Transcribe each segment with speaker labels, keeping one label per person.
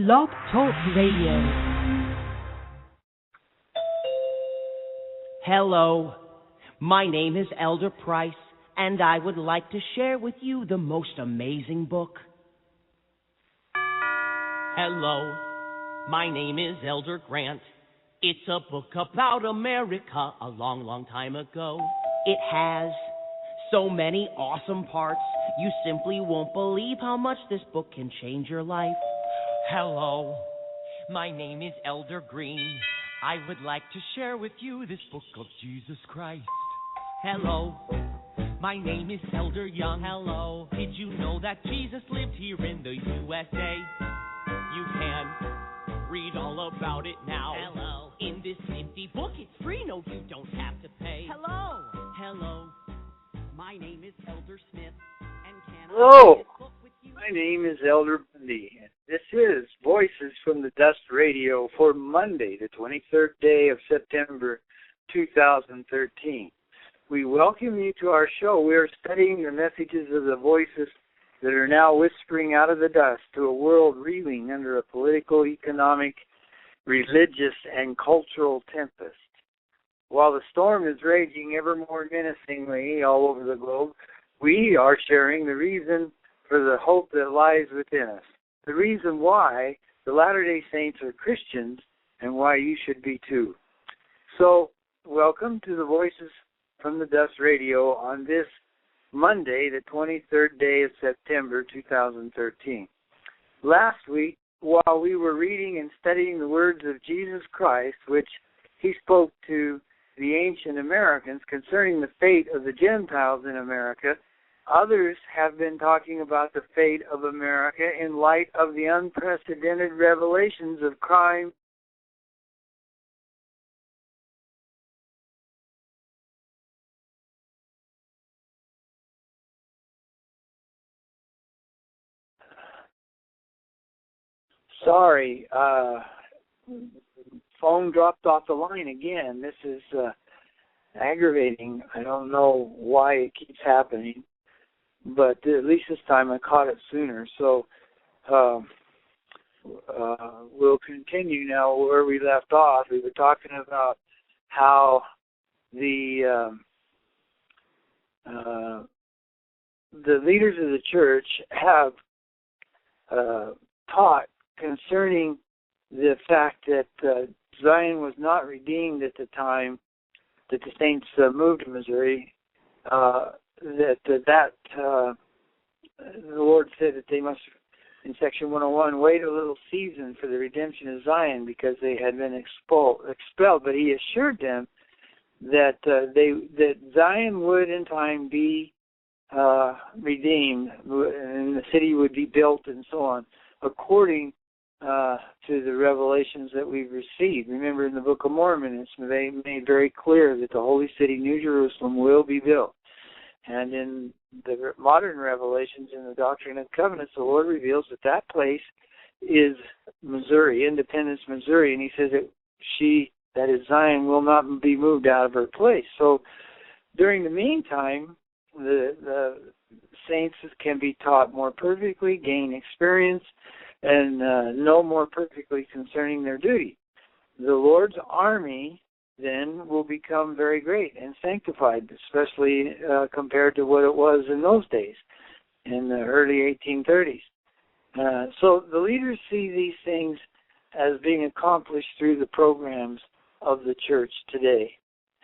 Speaker 1: Blog Talk Radio.
Speaker 2: Hello, my name is Elder Price, and I would like to share with you the most amazing book. Hello, my name is Elder Grant. It's a book about America a long, long time ago. It has so many awesome parts, you simply won't believe how much this book can change your life. Hello, my name is Elder Green. I would like to share with you this book of Jesus Christ. Hello, my name is Elder Young. Hello, did you know that Jesus lived here in the USA? You can read all about it now. Hello, in this nifty book, it's free. No, you don't have to pay. Hello, my name is Elder Smith. And can
Speaker 3: Hello,
Speaker 2: I read this book with you?
Speaker 3: my name is Elder Bundy. This is Voices from the Dust Radio for Monday, the 23rd day of September 2013. We welcome you to our show. We are studying the messages of the voices that are now whispering out of the dust to a world reeling under a political, economic, religious, and cultural tempest. While the storm is raging ever more menacingly all over the globe, we are sharing the reason for the hope that lies within us. The reason why the Latter-day Saints are Christians and why you should be too. So, welcome to the Voices from the Dust Radio on this Monday, the 23rd day of September 2013. Last week, while we were reading and studying the words of Jesus Christ, which he spoke to the ancient Americans concerning the fate of the Gentiles in America, others have been talking about the fate of America in light of the unprecedented revelations of crime. Sorry, phone dropped off the line again. This is aggravating. I don't know why it keeps happening, but at least this time I caught it sooner. So we'll continue now where we left off. We were talking about how the leaders of the church have taught concerning the fact that Zion was not redeemed at the time that the saints moved to Missouri, the Lord said that they must, in section 101, wait a little season for the redemption of Zion because they had been expelled. But he assured them that that Zion would in time be redeemed, and the city would be built and so on, according to the revelations that we've received. Remember, in the Book of Mormon, it's made very clear that the holy city, New Jerusalem, will be built. And in the modern revelations in the Doctrine and Covenants, the Lord reveals that that place is Missouri, Independence, Missouri, and he says that that is Zion, will not be moved out of her place. So during the meantime, the saints can be taught more perfectly, gain experience, and know more perfectly concerning their duty. The Lord's army then will become very great and sanctified, especially compared to what it was in those days, in the early 1830s. So the leaders see these things as being accomplished through the programs of the church today,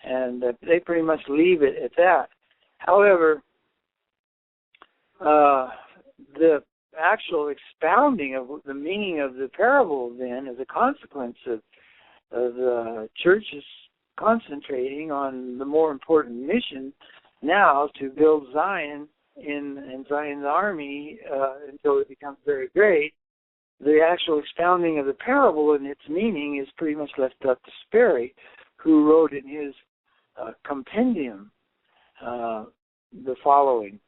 Speaker 3: and they pretty much leave it at that. However, the actual expounding of the meaning of the parable then as a consequence of the church's concentrating on the more important mission now to build Zion and Zion's army until it becomes very great. The actual expounding of the parable and its meaning is pretty much left up to Sperry, who wrote in his compendium the following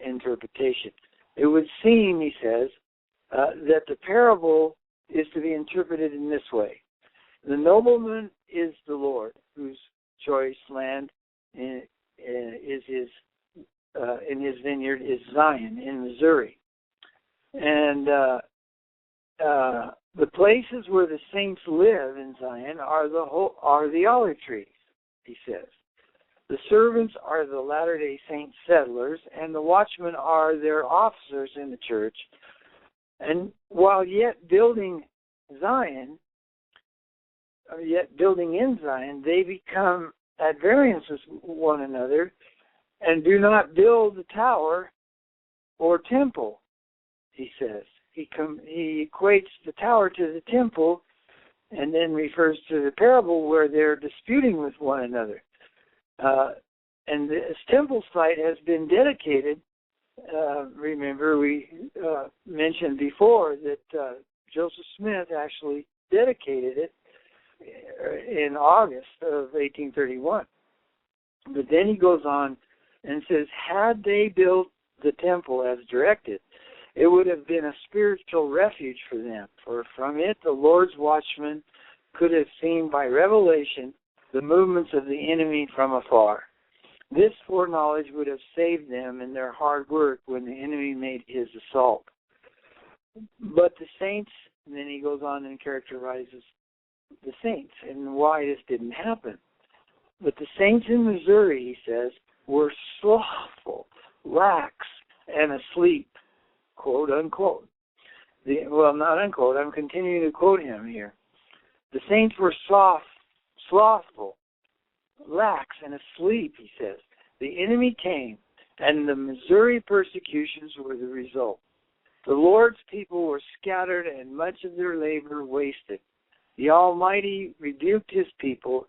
Speaker 3: interpretation. It would seem, he says, that the parable is to be interpreted in this way. The nobleman is the Lord, whose choice land is his in his vineyard is Zion in Missouri. And the places where the saints live in Zion are the olive trees, he says. The servants are the Latter-day Saint settlers, and the watchmen are their officers in the church. And while yet building in Zion, they become at variance with one another and do not build the tower or temple, he says. He equates the tower to the temple and then refers to the parable where they're disputing with one another. And this temple site has been dedicated. Remember, we mentioned before that Joseph Smith actually dedicated it in August of 1831. But then he goes on and says, had they built the temple as directed, it would have been a spiritual refuge for them, for from it the Lord's watchmen could have seen by revelation the movements of the enemy from afar. This foreknowledge would have saved them in their hard work when the enemy made his assault. But the saints, and then he goes on and characterizes the saints and why this didn't happen. But the saints in Missouri, he says, were slothful, lax, and asleep, quote unquote. Well, not unquote, I'm continuing to quote him here. The saints were slothful, lax, and asleep, he says. The enemy came, and the Missouri persecutions were the result. The Lord's people were scattered, and much of their labor wasted. The Almighty rebuked his people,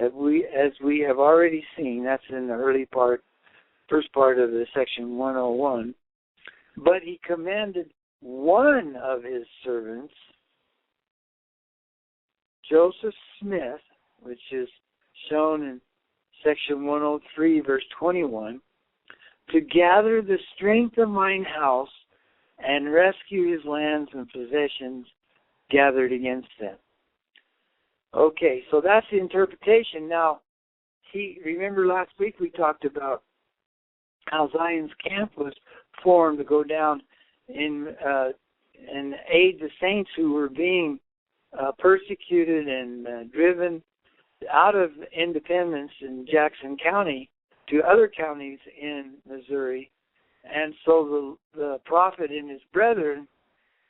Speaker 3: as we have already seen. That's in the first part of the section 101. But he commanded one of his servants, Joseph Smith, which is shown in section 103, verse 21, to gather the strength of mine house and rescue his lands and possessions gathered against them. Okay, so that's the interpretation. Now, remember last week we talked about how Zion's camp was formed to go down and aid the saints who were being persecuted and driven out of Independence in Jackson County to other counties in Missouri. And so the prophet and his brethren,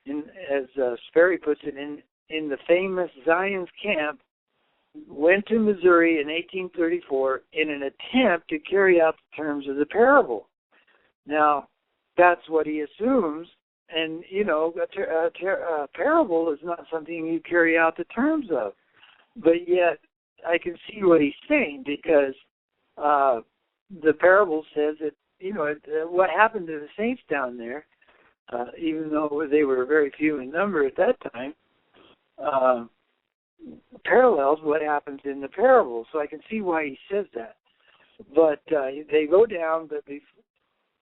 Speaker 3: as Sperry puts it, in the famous Zion's camp, went to Missouri in 1834 in an attempt to carry out the terms of the parable. Now, that's what he assumes, and, a parable is not something you carry out the terms of. But yet, I can see what he's saying, because the parable says that, what happened to the saints down there, even though they were very few in number at that time, parallels what happens in the parable. So I can see why he says that. But they go down, but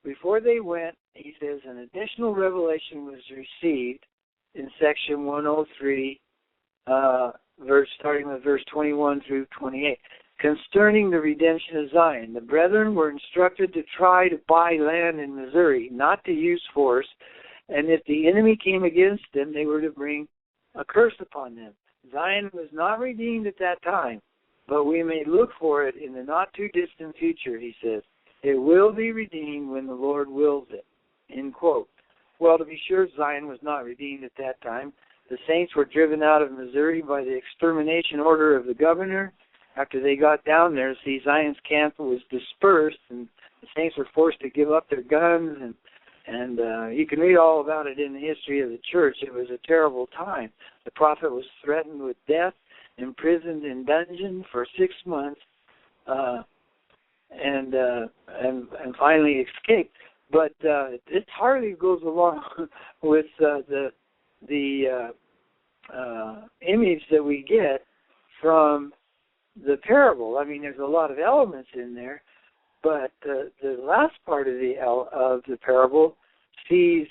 Speaker 3: before they went, he says an additional revelation was received in section 103, starting with verse 21 through 28. Concerning the redemption of Zion, the brethren were instructed to try to buy land in Missouri, not to use force, and if the enemy came against them, they were to bring a curse upon them. Zion was not redeemed at that time, but we may look for it in the not-too-distant future, he says. It will be redeemed when the Lord wills it, end quote. Well, to be sure, Zion was not redeemed at that time. The saints were driven out of Missouri by the extermination order of the governor. After they got down there, Zion's camp was dispersed, and the saints were forced to give up their guns, and you can read all about it in the history of the church. It was a terrible time. The prophet was threatened with death, imprisoned in dungeon for 6 months, and finally escaped. But it hardly goes along with the image that we get from the parable. I mean, there's a lot of elements in there, but the last part of the parable sees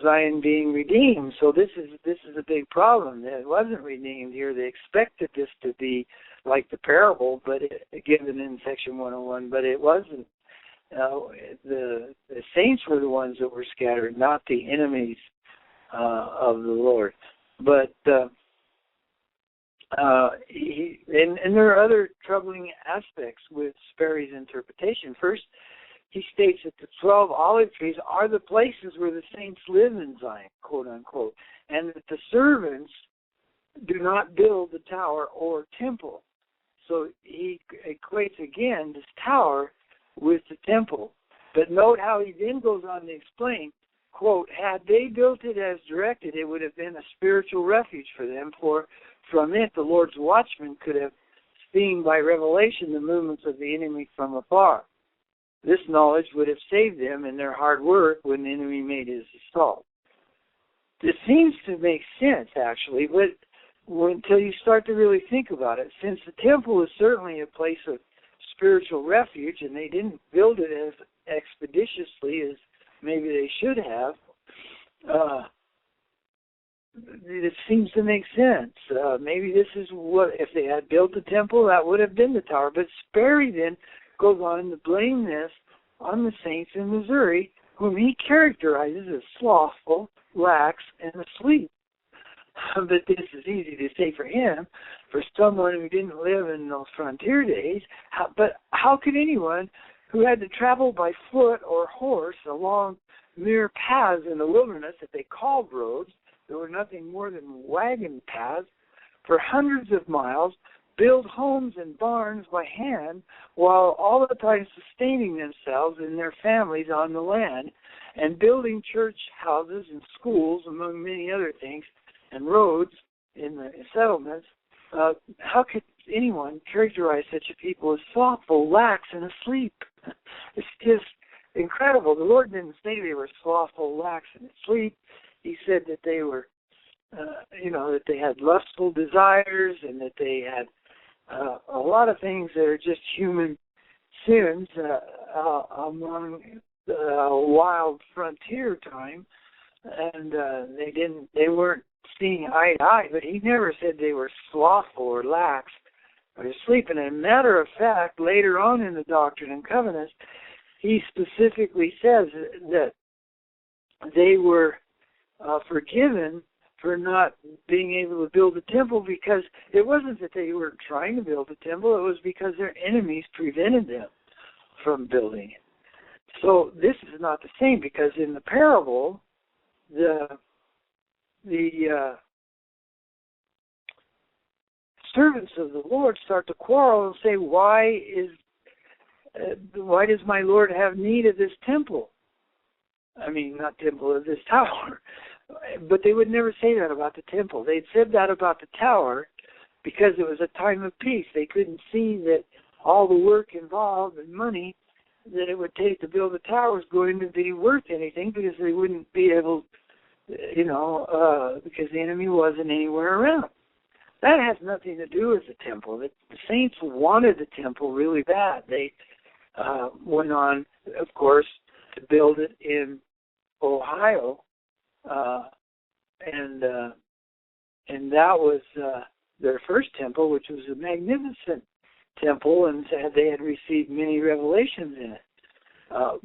Speaker 3: Zion being redeemed. So this is a big problem. It wasn't redeemed here. They expected this to be like the parable, but given in section 101, but it wasn't. The saints were the ones that were scattered, not the enemies of the Lord. But and there are other troubling aspects with Sperry's interpretation. First, he states that the 12 olive trees are the places where the saints live in Zion, quote unquote, and that the servants do not build the tower or temple. So he equates again this tower with the temple. But note how he then goes on to explain, quote, had they built it as directed, it would have been a spiritual refuge for them, for from it the Lord's watchmen could have seen by revelation the movements of the enemy from afar. This knowledge would have saved them in their hard work when the enemy made his assault. This seems to make sense, actually, but until you start to really think about it, since the temple is certainly a place of spiritual refuge, and they didn't build it as expeditiously as maybe they should have, it seems to make sense. Maybe this is what, if they had built the temple, that would have been the tower. But Sperry then goes on to blame this on the saints in Missouri, whom he characterizes as slothful, lax, and asleep. But this is easy to say for him, for someone who didn't live in those frontier days. But how could anyone who had to travel by foot or horse along mere paths in the wilderness that they called roads, there were nothing more than wagon paths, for hundreds of miles, build homes and barns by hand, while all the time sustaining themselves and their families on the land, and building church houses and schools, among many other things, and roads in the settlements? How could anyone characterize such a people as slothful, lax, and asleep? It's just incredible. The Lord didn't say they were slothful, lax, and asleep. He said that they were, that they had lustful desires and that they had a lot of things that are just human sins among wild frontier time, and they weren't seeing eye to eye. But he never said they were slothful or lax or asleep. And as a matter of fact, later on in the Doctrine and Covenants, he specifically says that they were forgiven for not being able to build a temple, because it wasn't that they weren't trying to build a temple, it was because their enemies prevented them from building it. So this is not the same, because in the parable, the servants of the Lord start to quarrel and say, why does my Lord have need of this temple? I mean, not temple, of this tower. But they would never say that about the temple. They'd said that about the tower because it was a time of peace. They couldn't see that all the work involved and money that it would take to build a tower was going to be worth anything, because they wouldn't be able, because the enemy wasn't anywhere around. That has nothing to do with the temple. The saints wanted the temple really bad. They went on, of course, to build it in Ohio, and that was their first temple, which was a magnificent temple, and they had received many revelations in it.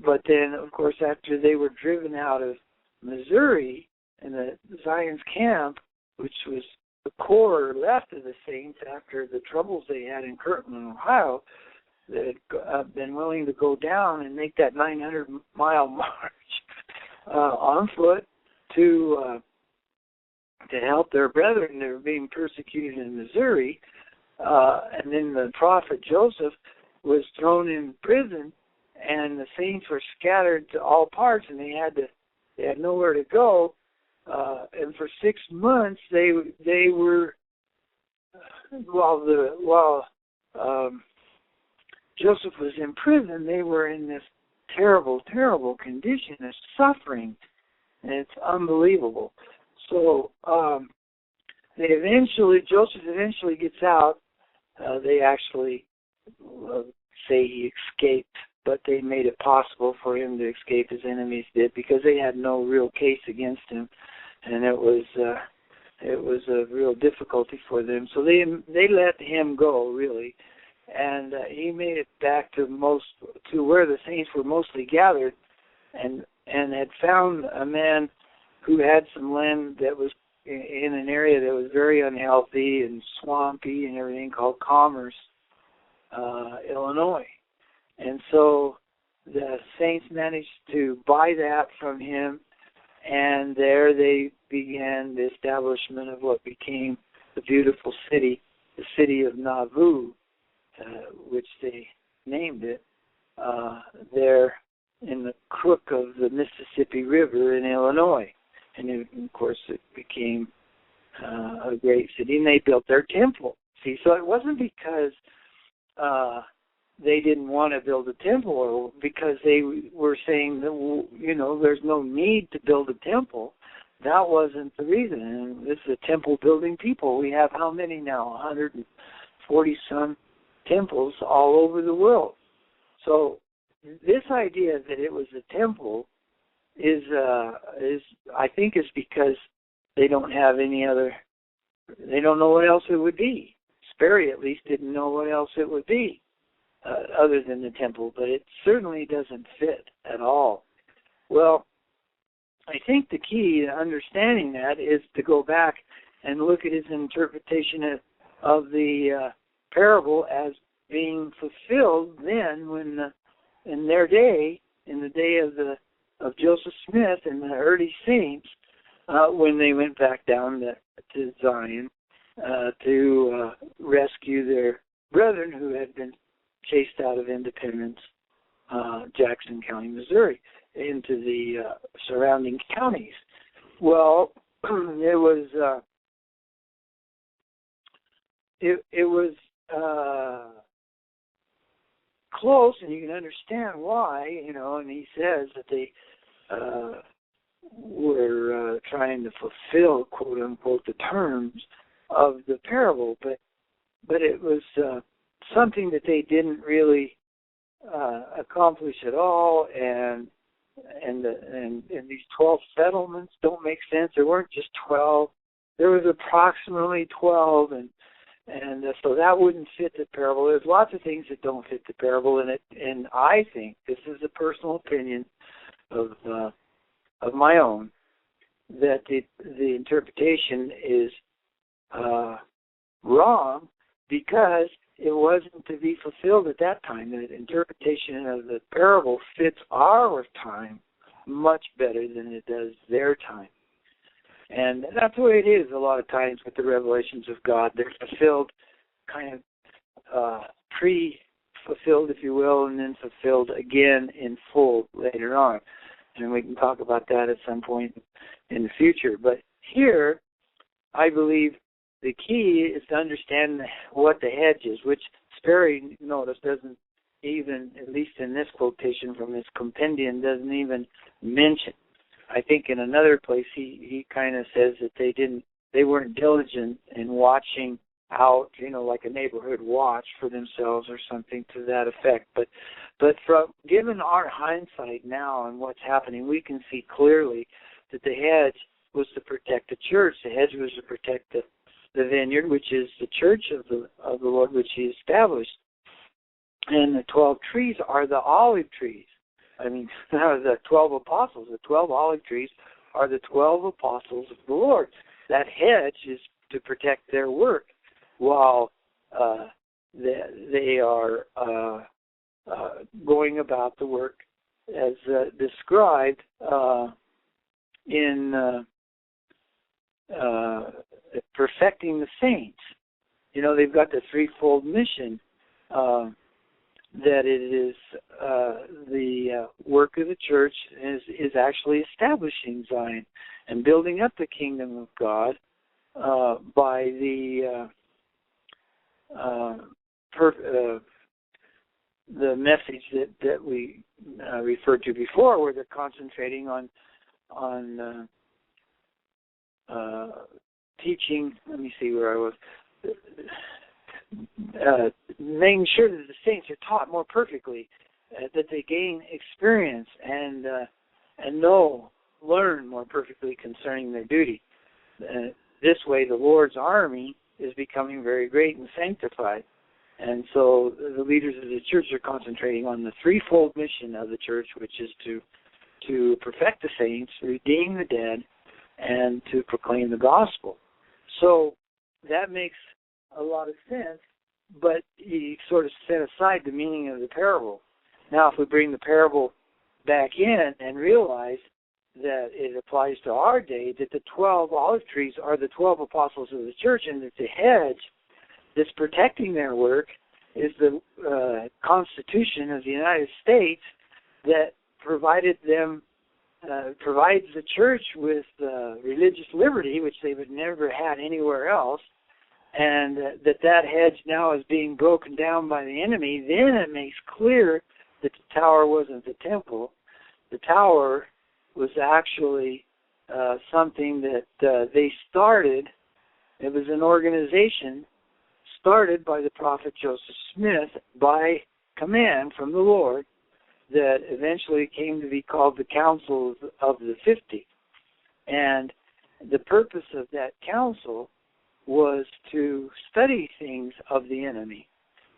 Speaker 3: But then, of course, after they were driven out of Missouri, and the Zion's camp, which was the core left of the saints after the troubles they had in Kirtland, Ohio, that had been willing to go down and make that 900-mile march on foot to help their brethren that were being persecuted in Missouri. And then the prophet Joseph was thrown in prison, and the saints were scattered to all parts, and they had nowhere to go. And for 6 months, they were while Joseph was in prison, they were in this terrible, terrible condition of suffering, and it's unbelievable. So Joseph eventually gets out. They actually say he escaped, but they made it possible for him to escape. His enemies did, because they had no real case against him, and it was a real difficulty for them. So they let him go, really, and he made it back to where the saints were mostly gathered, and had found a man who had some land that was in an area that was very unhealthy and swampy and everything, called Commerce, Illinois. And so the Saints managed to buy that from him, and there they began the establishment of what became the beautiful city, the city of Nauvoo, which they named it, there in the crook of the Mississippi River in Illinois. And of course it became a great city, and they built their temple. See, so it wasn't because they didn't want to build a temple, or because they were saying that, you know, there's no need to build a temple. That wasn't the reason. And this is a temple-building people. We have how many now? 140-some temples all over the world. So this idea that it was a temple is I think is because they don't have any other. They don't know what else it would be. Sperry at least didn't know what else it would be other than the temple, but it certainly doesn't fit at all. Well, I think the key to understanding that is to go back and look at his interpretation of the parable as being fulfilled then when in their day, in the day of Joseph Smith and the early saints, when they went back down to Zion to rescue their brethren who had been chased out of Independence, Jackson County, Missouri, into the surrounding counties. Well, it was close, and you can understand why, you know, and he says that they were trying to fulfill, quote unquote, the terms of the parable, but it was something that they didn't really accomplish at all, and these 12 settlements don't make sense. There weren't just 12. There was approximately 12, and so that wouldn't fit the parable. There's lots of things that don't fit the parable in it, and I think, this is a personal opinion of my own, that the interpretation is wrong because it wasn't to be fulfilled at that time. The interpretation of the parable fits our time much better than it does their time. And that's the way it is a lot of times with the revelations of God. They're fulfilled, kind of pre-fulfilled, if you will, and then fulfilled again in full later on. And we can talk about that at some point in the future. But here, I believe the key is to understand what the hedge is, which Sperry, notice, doesn't even, at least in this quotation from his compendium, doesn't even mention. I think in another place he kind of says that they weren't diligent in watching out, you know, like a neighborhood watch for themselves or something to that effect. But from given our hindsight now and what's happening, we can see clearly that the hedge was to protect the church. The hedge was to protect the vineyard, which is the church of the Lord, which he established. And the 12 trees are the olive trees. I mean, the 12 apostles. The 12 olive trees are the 12 apostles of the Lord. That hedge is to protect their work while they are going about the work as described in perfecting the saints. You know, they've got the threefold mission, that it is the work of the church is actually establishing Zion and building up the kingdom of God by the message that we referred to before, where they're concentrating on teaching. Let me see where I was. Making sure that the saints are taught more perfectly, that they gain experience and learn more perfectly concerning their duty. This way, the Lord's army is becoming very great and sanctified. And so the leaders of the church are concentrating on the threefold mission of the church, which is to perfect the saints, redeem the dead, and to proclaim the gospel. So that makes a lot of sense, but you sort of set aside the meaning of the parable. Now, if we bring the parable back in and realize that it applies to our day, that the 12 olive trees are the 12 apostles of the church, and that the hedge that's protecting their work is the Constitution of the United States that provides the church with religious liberty, which they would never had anywhere else, and that hedge now is being broken down by the enemy. Then it makes clear that the tower wasn't the temple. The tower was actually something that they started. It was an organization started by the prophet Joseph Smith by command from the Lord that eventually came to be called the Council of the 50. And the purpose of that council was to study things of the enemy,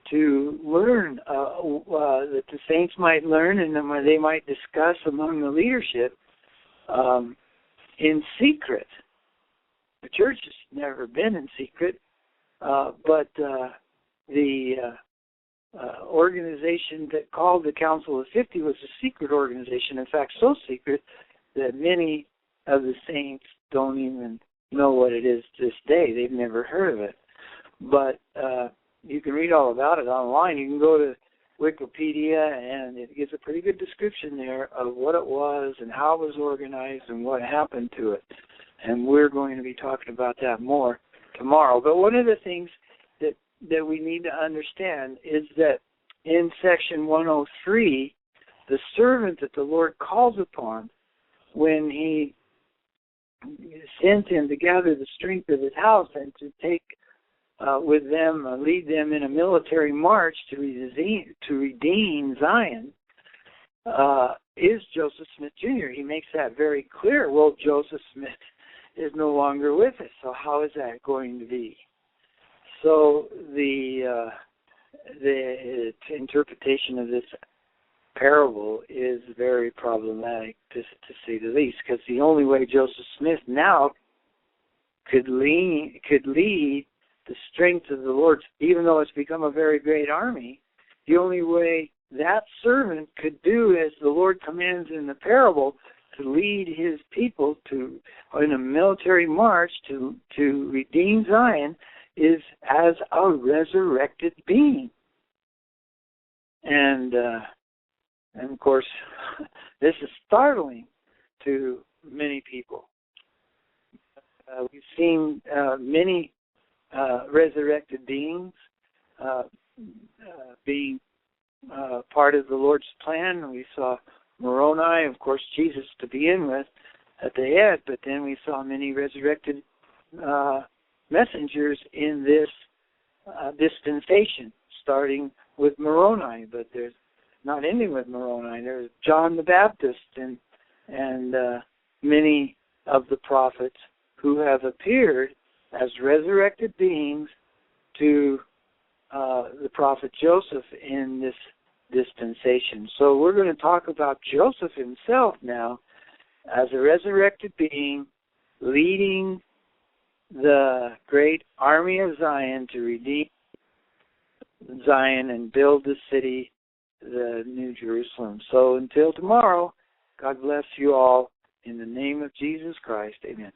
Speaker 3: to learn, that the saints might learn and then they might discuss among the leadership in secret. The church has never been in secret, but the organization that called the Council of 50 was a secret organization, in fact, so secret that many of the saints don't even know what it is to this day. They've never heard of it. But you can read all about it online. You can go to Wikipedia, and it gives a pretty good description there of what it was and how it was organized and what happened to it. And we're going to be talking about that more tomorrow. But one of the things that we need to understand is that in section 103, the servant that the Lord calls upon when he sent him to gather the strength of his house and to take with them, lead them in a military march to redeem Zion, is Joseph Smith Jr. He makes that very clear. Well, Joseph Smith is no longer with us, so how is that going to be? So the interpretation of this parable is very problematic, to say the least, because the only way Joseph Smith now could lead the strength of the Lord, even though it's become a very great army, the only way that servant could do as the Lord commands in the parable, to lead his people in a military march to redeem Zion, is as a resurrected being. And of course, this is startling to many people. We've seen many resurrected beings being part of the Lord's plan. We saw Moroni, of course, Jesus to begin with, at the head, but then we saw many resurrected messengers in this dispensation, starting with Moroni, but there's not ending with Moroni. There's John the Baptist and many of the prophets who have appeared as resurrected beings to the prophet Joseph in this dispensation. So we're going to talk about Joseph himself now as a resurrected being leading the great army of Zion to redeem Zion and build the city, the New Jerusalem. So until tomorrow, God bless you all. In the name of Jesus Christ, amen.